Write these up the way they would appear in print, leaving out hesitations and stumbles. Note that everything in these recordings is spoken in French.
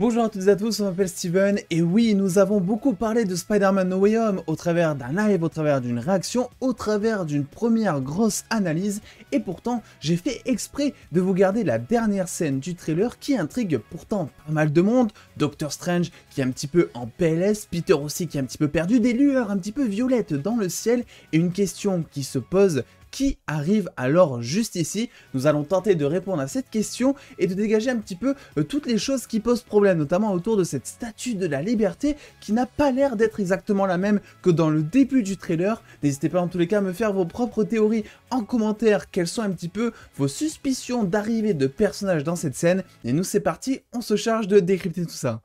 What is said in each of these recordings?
Bonjour à toutes et à tous, on m'appelle Steven, et oui, nous avons beaucoup parlé de Spider-Man No Way Home au travers d'un live, au travers d'une réaction, au travers d'une première grosse analyse, et pourtant, j'ai fait exprès de vous garder la dernière scène du trailer qui intrigue pourtant pas mal de monde. Doctor Strange qui est un petit peu en PLS, Peter aussi qui est un petit peu perdu, des lueurs un petit peu violettes dans le ciel, et une question qui se pose: qui arrive alors juste ici? Nous allons tenter de répondre à cette question et de dégager un petit peu toutes les choses qui posent problème, notamment autour de cette statue de la liberté qui n'a pas l'air d'être exactement la même que dans le début du trailer. N'hésitez pas en tous les cas à me faire vos propres théories en commentaire, quelles sont un petit peu vos suspicions d'arrivée de personnages dans cette scène. Et nous c'est parti, on se charge de décrypter tout ça.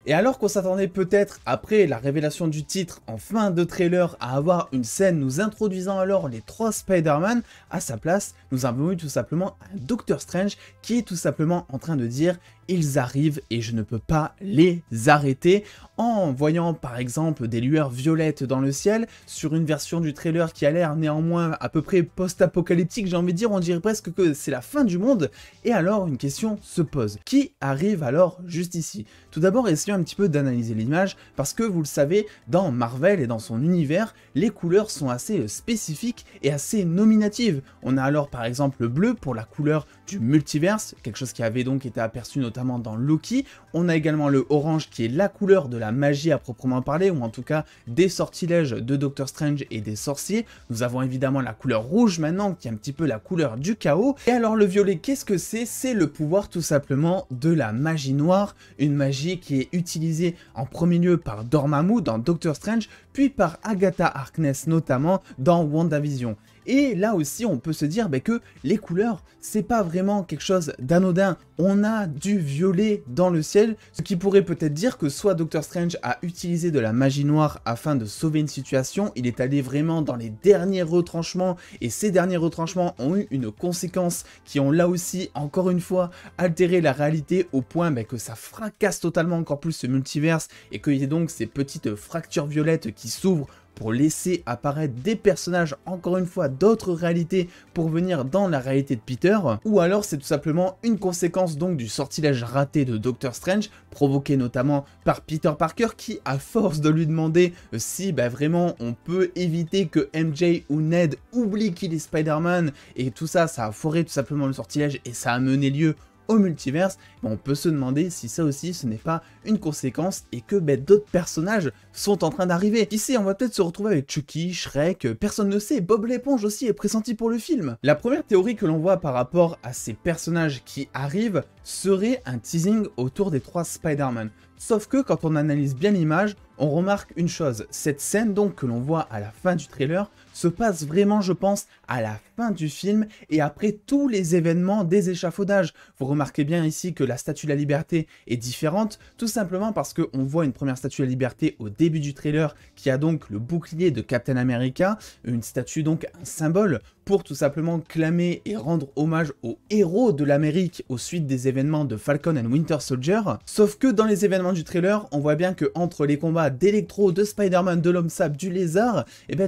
Et alors qu'on s'attendait peut-être, après la révélation du titre en fin de trailer, à avoir une scène nous introduisant alors les 3 Spider-Man, à sa place, nous avons eu tout simplement un Doctor Strange qui est tout simplement en train de dire: ils arrivent et je ne peux pas les arrêter, en voyant par exemple des lueurs violettes dans le ciel, sur une version du trailer qui a l'air néanmoins à peu près post-apocalyptique, j'ai envie de dire, on dirait presque que c'est la fin du monde. Et alors une question se pose: qui arrive alors juste ici? Tout d'abord, essayons un petit peu d'analyser l'image, parce que vous le savez, dans Marvel et dans son univers, les couleurs sont assez spécifiques et assez nominatives. On a alors par exemple le bleu pour la couleur du multiverse, quelque chose qui avait donc été aperçu notamment dans Loki. On a également le orange qui est la couleur de la magie à proprement parler, ou en tout cas des sortilèges de Doctor Strange et des sorciers. Nous avons évidemment la couleur rouge maintenant, qui est un petit peu la couleur du chaos. Et alors le violet, qu'est-ce que c'est? C'est le pouvoir tout simplement de la magie noire, une magie qui est utilisée en premier lieu par Dormammu dans Doctor Strange, puis par Agatha Harkness notamment dans WandaVision. Et là aussi on peut se dire que les couleurs, c'est pas vraiment quelque chose d'anodin. On a du violet dans le ciel, ce qui pourrait peut-être dire que soit Doctor Strange a utilisé de la magie noire afin de sauver une situation, il est allé vraiment dans les derniers retranchements, et ces derniers retranchements ont eu une conséquence qui ont là aussi encore une fois altéré la réalité au point que ça fracasse totalement encore plus ce multiverse, et qu'il y ait donc ces petites fractures violettes qui s'ouvrent pour laisser apparaître des personnages, encore une fois, d'autres réalités pour venir dans la réalité de Peter. Ou alors c'est tout simplement une conséquence donc du sortilège raté de Doctor Strange, provoqué notamment par Peter Parker, qui, à force de lui demander si vraiment on peut éviter que MJ ou Ned oublie qu'il est Spider-Man, et tout ça, ça a foiré tout simplement le sortilège et ça a mené lieu au multiverse, on peut se demander si ça aussi ce n'est pas une conséquence et que d'autres personnages sont en train d'arriver. Ici on va peut-être se retrouver avec Chucky, Shrek, personne ne sait, Bob l'éponge aussi est pressenti pour le film. La première théorie que l'on voit par rapport à ces personnages qui arrivent serait un teasing autour des 3 Spider-Man. Sauf que quand on analyse bien l'image, on remarque une chose: cette scène donc que l'on voit à la fin du trailer se passe vraiment, je pense, à la fin du film et après tous les événements des échafaudages. Vous remarquez bien ici que la Statue de la Liberté est différente, tout simplement parce qu'on voit une première Statue de la Liberté au début du trailer qui a donc le bouclier de Captain America, une statue donc un symbole pour tout simplement clamer et rendre hommage aux héros de l'Amérique aux suites des événements de Falcon and Winter Soldier. Sauf que dans les événements du trailer, on voit bien que entre les combats d'Electro, de Spider-Man, de l'Homme-Sable, du Lézard,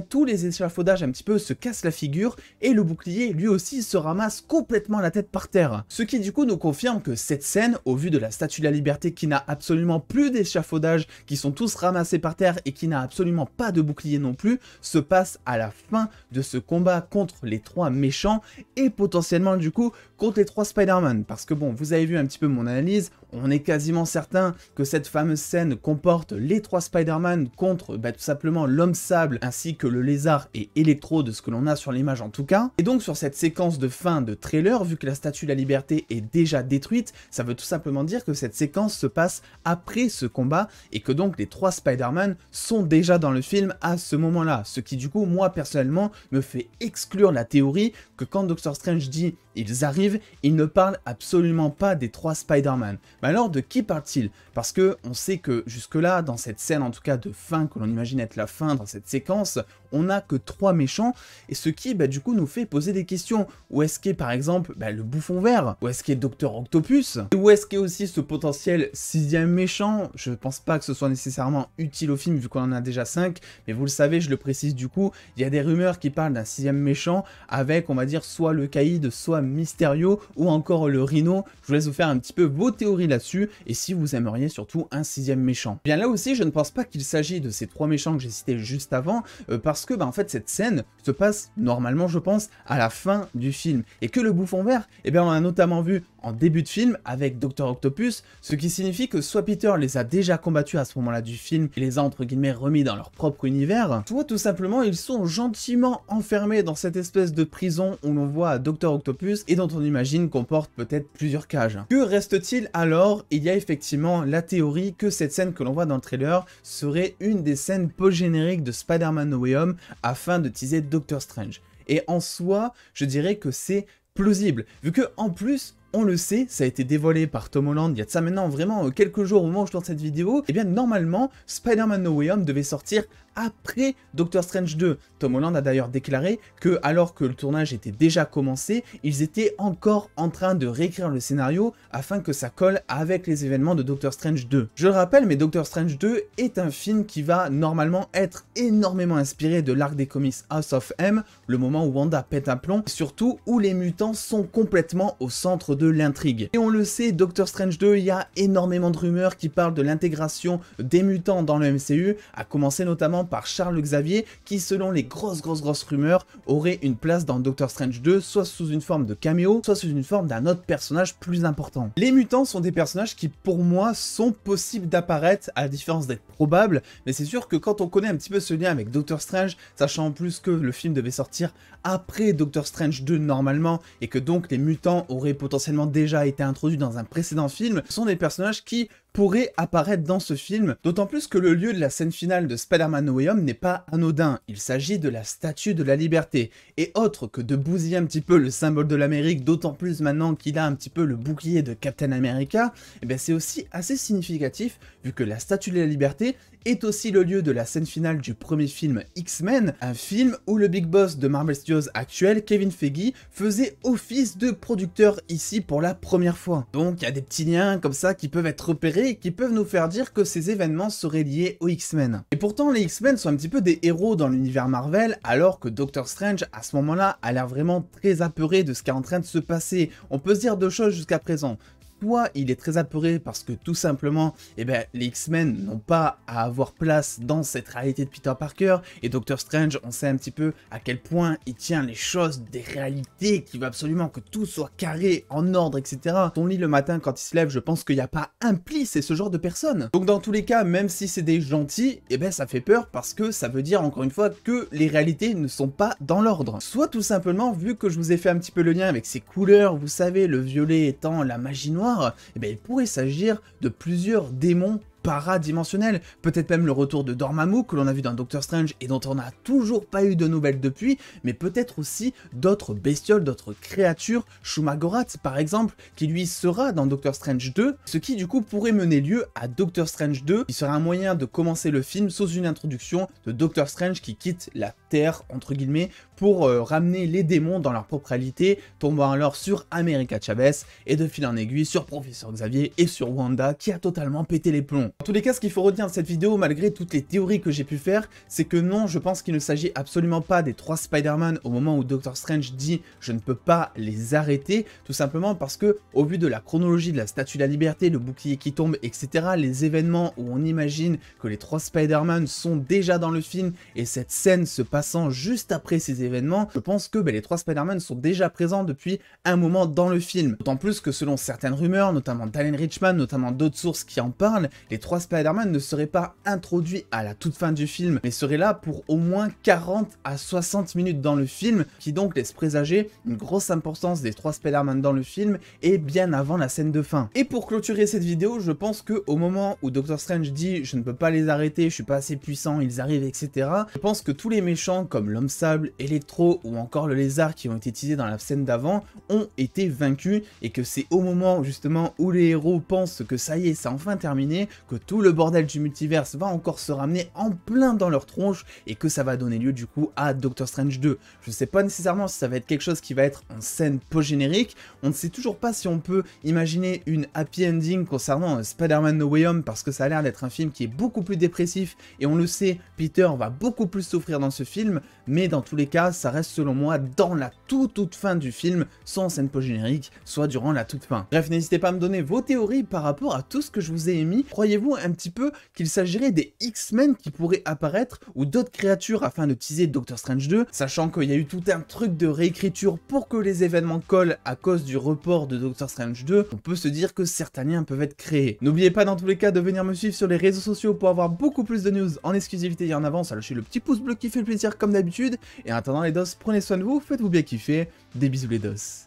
tous les échafaudages un petit peu se cassent la figure et le bouclier lui aussi se ramasse complètement la tête par terre. Ce qui du coup nous confirme que cette scène, au vu de la Statue de la Liberté qui n'a absolument plus d'échafaudages, qui sont tous ramassés par terre et qui n'a absolument pas de bouclier non plus, se passe à la fin de ce combat contre les 3 méchants et potentiellement du coup contre les 3 Spider-Man. Parce que bon, vous avez vu un petit peu mon analyse, on est quasiment certain que cette fameuse scène comporte les 3 Spider-Man contre tout simplement l'Homme-Sable ainsi que le Lézard et Electro, de ce que l'on a sur l'image en tout cas. Et donc sur cette séquence de fin de trailer, vu que la Statue de la Liberté est déjà détruite, ça veut tout simplement dire que cette séquence se passe après ce combat et que donc les 3 Spider-Man sont déjà dans le film à ce moment-là. Ce qui du coup, moi personnellement, me fait exclure la théorie que quand Doctor Strange dit « ils arrivent », il ne parle absolument pas des 3 Spider-Man. Mais alors de qui parle-t-il? Parce que on sait que jusque-là, dans cette scène en tout cas de fin, que l'on imagine être la fin dans cette séquence, on n'a que 3 méchants, et ce qui du coup nous fait poser des questions. Où est-ce qu'est par exemple le bouffon vert? Où est-ce qu'est Docteur Octopus? Et où est-ce qu'est aussi ce potentiel 6e méchant? Je pense pas que ce soit nécessairement utile au film vu qu'on en a déjà 5, mais vous le savez, je le précise du coup, il y a des rumeurs qui parlent d'un 6e méchant avec, on va dire, soit le Caïd, soit Mysterio, ou encore le Rhino. Je vous laisse vous faire un petit peu vos théories là-dessus, et si vous aimeriez surtout un 6e méchant. Bien là aussi, je ne pense pas qu'il s'agit de ces 3 méchants que j'ai cités juste avant, parce que en fait cette scène se passe normalement, je pense, à la fin du film, et que le bouffon vert, on l'a notamment vu en début de film avec Docteur Octopus, ce qui signifie que soit Peter les a déjà combattus à ce moment-là du film et les a entre guillemets remis dans leur propre univers, soit tout simplement ils sont gentiment enfermés dans cette espèce de prison où l'on voit Docteur Octopus et dont on imagine comporte peut-être plusieurs cages. Que reste-t-il alors? Il y a effectivement la théorie que cette scène que l'on voit dans le trailer serait une des scènes post-génériques de Spider-Man No Way Home afin de teaser Doctor Strange. Et en soi, je dirais que c'est plausible, vu que en plus, on le sait, ça a été dévoilé par Tom Holland il y a de ça maintenant vraiment quelques jours au moment où je tourne cette vidéo, et bien normalement, Spider-Man No Way Home devait sortir après Doctor Strange 2. Tom Holland a d'ailleurs déclaré que, alors que le tournage était déjà commencé, ils étaient encore en train de réécrire le scénario afin que ça colle avec les événements de Doctor Strange 2. Je le rappelle, mais Doctor Strange 2 est un film qui va normalement être énormément inspiré de l'arc des comics House of M, le moment où Wanda pète un plomb, et surtout où les mutants sont complètement au centre de l'intrigue. Et on le sait, Doctor Strange 2, il y a énormément de rumeurs qui parlent de l'intégration des mutants dans le MCU, à commencer notamment par Charles Xavier, qui selon les grosses rumeurs, aurait une place dans Doctor Strange 2, soit sous une forme de caméo, soit sous une forme d'un autre personnage plus important. Les mutants sont des personnages qui, pour moi, sont possibles d'apparaître, à la différence d'être probables, mais c'est sûr que quand on connaît un petit peu ce lien avec Doctor Strange, sachant en plus que le film devait sortir après Doctor Strange 2 normalement, et que donc les mutants auraient potentiellement déjà été introduits dans un précédent film, ce sont des personnages qui pourrait apparaître dans ce film, d'autant plus que le lieu de la scène finale de Spider-Man No Way Home n'est pas anodin, il s'agit de la Statue de la Liberté, et autre que de bousiller un petit peu le symbole de l'Amérique, d'autant plus maintenant qu'il a un petit peu le bouclier de Captain America, c'est aussi assez significatif, vu que la Statue de la Liberté est aussi le lieu de la scène finale du premier film X-Men, un film où le big boss de Marvel Studios actuel, Kevin Feige, faisait office de producteur ici pour la première fois. Donc il y a des petits liens comme ça qui peuvent être repérés et qui peuvent nous faire dire que ces événements seraient liés aux X-Men. Et pourtant les X-Men sont un petit peu des héros dans l'univers Marvel, alors que Doctor Strange à ce moment-là a l'air vraiment très apeuré de ce qui est en train de se passer. On peut se dire deux choses jusqu'à présent. Soit il est très apeuré parce que tout simplement, les X-Men n'ont pas à avoir place dans cette réalité de Peter Parker, et Doctor Strange, on sait un petit peu à quel point il tient les choses des réalités, qu'il veut absolument que tout soit carré, en ordre, etc. Son lit le matin quand il se lève, je pense qu'il n'y a pas un pli, c'est ce genre de personne. Donc dans tous les cas, même si c'est des gentils, ça fait peur parce que ça veut dire encore une fois que les réalités ne sont pas dans l'ordre. Soit tout simplement, vu que je vous ai fait un petit peu le lien avec ces couleurs, vous savez, le violet étant la magie noire, il pourrait s'agir de plusieurs démons paradimensionnel, peut-être même le retour de Dormammu que l'on a vu dans Doctor Strange et dont on n'a toujours pas eu de nouvelles depuis, mais peut-être aussi d'autres bestioles, d'autres créatures, Shumagorath par exemple, qui lui sera dans Doctor Strange 2, ce qui du coup pourrait mener lieu à Doctor Strange 2, qui sera un moyen de commencer le film sous une introduction de Doctor Strange qui quitte la Terre, entre guillemets, pour ramener les démons dans leur propre réalité, tombant alors sur America Chavez et de fil en aiguille sur Professeur Xavier et sur Wanda qui a totalement pété les plombs. En tous les cas, ce qu'il faut retenir de cette vidéo, malgré toutes les théories que j'ai pu faire, c'est que non, je pense qu'il ne s'agit absolument pas des 3 Spider-Man au moment où Doctor Strange dit « je ne peux pas les arrêter », tout simplement parce que, au vu de la chronologie de la Statue de la Liberté, le bouclier qui tombe, etc., les événements où on imagine que les 3 Spider-Man sont déjà dans le film, et cette scène se passant juste après ces événements, je pense que les 3 Spider-Man sont déjà présents depuis un moment dans le film. D'autant plus que selon certaines rumeurs, notamment d'Alan Richman, notamment d'autres sources qui en parlent, les trois Spider-Man ne seraient pas introduits à la toute fin du film, mais seraient là pour au moins 40 à 60 minutes dans le film, qui donc laisse présager une grosse importance des trois Spider-Man dans le film, et bien avant la scène de fin. Et pour clôturer cette vidéo, je pense que au moment où Doctor Strange dit « je ne peux pas les arrêter, je suis pas assez puissant, ils arrivent, etc. », je pense que tous les méchants comme l'Homme Sable, Electro ou encore le Lézard qui ont été teasés dans la scène d'avant ont été vaincus, et que c'est au moment justement où les héros pensent que ça y est, c'est enfin terminé, que tout le bordel du multiverse va encore se ramener en plein dans leur tronche, et que ça va donner lieu du coup à Doctor Strange 2. Je sais pas nécessairement si ça va être quelque chose qui va être en scène post-générique, on ne sait toujours pas si on peut imaginer une happy ending concernant Spider-Man No Way Home, parce que ça a l'air d'être un film qui est beaucoup plus dépressif, et on le sait, Peter va beaucoup plus souffrir dans ce film, mais dans tous les cas, ça reste selon moi dans la toute fin du film, soit en scène post-générique, soit durant la toute fin. Bref, n'hésitez pas à me donner vos théories par rapport à tout ce que je vous ai émis. Croyez-vous un petit peu qu'il s'agirait des X-Men qui pourraient apparaître, ou d'autres créatures afin de teaser Doctor Strange 2, sachant qu'il y a eu tout un truc de réécriture pour que les événements collent à cause du report de Doctor Strange 2, on peut se dire que certains liens peuvent être créés. N'oubliez pas dans tous les cas de venir me suivre sur les réseaux sociaux pour avoir beaucoup plus de news en exclusivité et en avance, à lâcher le petit pouce bleu qui fait plaisir comme d'habitude, et en attendant les dos, prenez soin de vous, faites-vous bien kiffer, des bisous les dos.